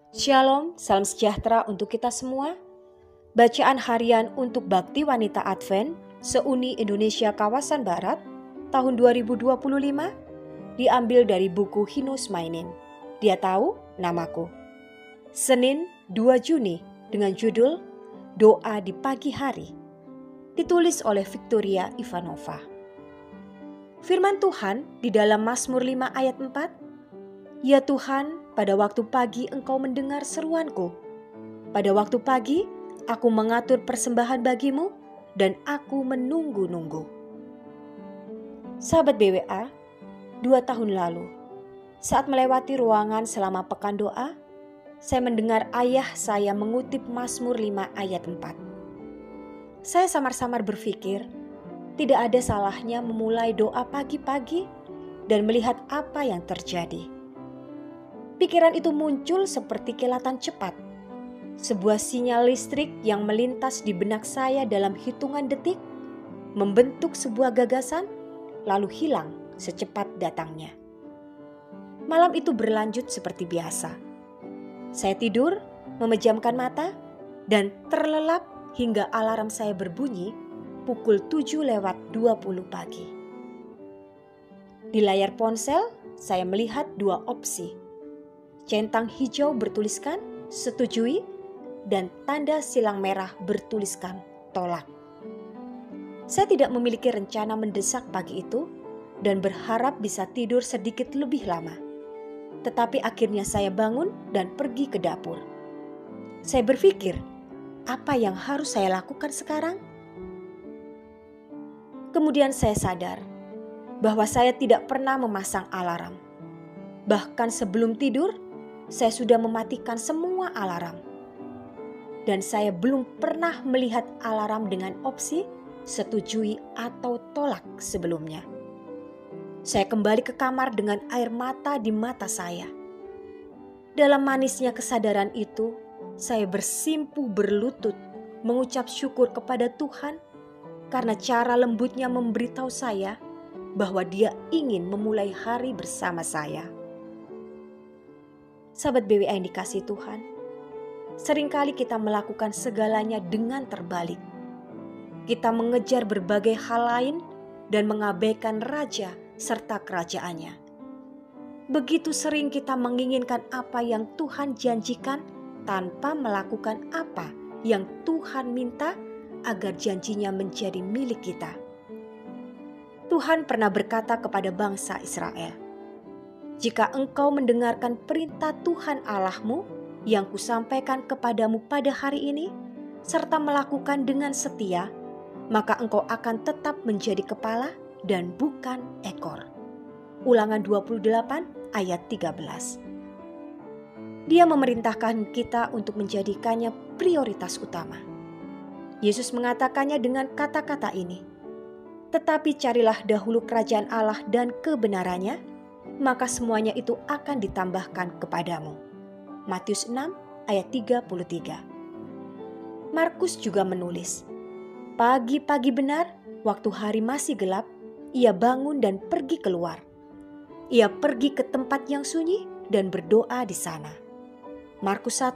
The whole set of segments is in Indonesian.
Shalom, salam sejahtera untuk kita semua. Bacaan harian untuk Bakti Wanita Advent se-Uni Indonesia Kawasan Barat tahun 2025 diambil dari buku Hinus Mainin. Dia tahu namaku. Senin 2 Juni dengan judul Doa di Pagi Hari. Ditulis oleh Victoria Ivanova. Firman Tuhan di dalam Mazmur 5 ayat 4. Ya Tuhan, pada waktu pagi Engkau mendengar seruanku. Pada waktu pagi, aku mengatur persembahan bagimu dan aku menunggu-nunggu. Sahabat BWA, 2 tahun lalu, saat melewati ruangan selama pekan doa, saya mendengar ayah saya mengutip Mazmur 5 ayat 4. Saya samar-samar berpikir, tidak ada salahnya memulai doa pagi-pagi dan melihat apa yang terjadi. Pikiran itu muncul seperti kilatan cepat. Sebuah sinyal listrik yang melintas di benak saya dalam hitungan detik, membentuk sebuah gagasan, lalu hilang secepat datangnya. Malam itu berlanjut seperti biasa. Saya tidur, memejamkan mata, dan terlelap hingga alarm saya berbunyi pukul 7:20 pagi. Di layar ponsel, saya melihat dua opsi. Centang hijau bertuliskan setujui dan tanda silang merah bertuliskan tolak. Saya tidak memiliki rencana mendesak pagi itu dan berharap bisa tidur sedikit lebih lama. Tetapi akhirnya saya bangun dan pergi ke dapur. Saya berpikir, apa yang harus saya lakukan sekarang? Kemudian saya sadar bahwa saya tidak pernah memasang alarm. Bahkan sebelum tidur, saya sudah mematikan semua alarm. Dan saya belum pernah melihat alarm dengan opsi setujui atau tolak sebelumnya. Saya kembali ke kamar dengan air mata di mata saya. Dalam manisnya kesadaran itu, saya bersimpuh berlutut mengucap syukur kepada Tuhan karena cara lembutnya memberitahu saya bahwa Dia ingin memulai hari bersama saya. Sahabat BWA yang dikasihi Tuhan, seringkali kita melakukan segalanya dengan terbalik. Kita mengejar berbagai hal lain dan mengabaikan Raja serta kerajaannya. Begitu sering kita menginginkan apa yang Tuhan janjikan tanpa melakukan apa yang Tuhan minta agar janjinya menjadi milik kita. Tuhan pernah berkata kepada bangsa Israel, jika engkau mendengarkan perintah Tuhan Allahmu yang kusampaikan kepadamu pada hari ini, serta melakukan dengan setia, maka engkau akan tetap menjadi kepala dan bukan ekor. Ulangan 28 ayat 13. Dia memerintahkan kita untuk menjadikannya prioritas utama. Yesus mengatakannya dengan kata-kata ini, tetapi carilah dahulu kerajaan Allah dan kebenarannya, maka semuanya itu akan ditambahkan kepadamu. Matius 6 ayat 33. Markus juga menulis, pagi-pagi benar, waktu hari masih gelap, ia bangun dan pergi keluar. Ia pergi ke tempat yang sunyi dan berdoa di sana. Markus 1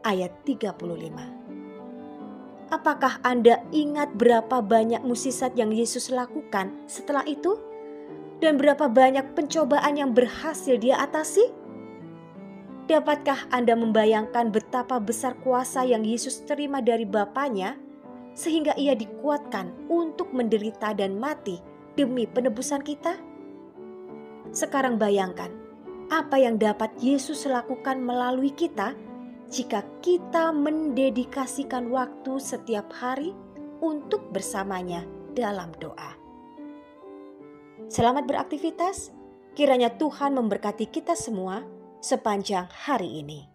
ayat 35. Apakah Anda ingat berapa banyak mukjizat yang Yesus lakukan setelah itu? Dan berapa banyak pencobaan yang berhasil Dia atasi? Dapatkah Anda membayangkan betapa besar kuasa yang Yesus terima dari Bapanya sehingga Ia dikuatkan untuk menderita dan mati demi penebusan kita? Sekarang bayangkan apa yang dapat Yesus lakukan melalui kita jika kita mendedikasikan waktu setiap hari untuk bersamanya dalam doa. Selamat beraktivitas, kiranya Tuhan memberkati kita semua sepanjang hari ini.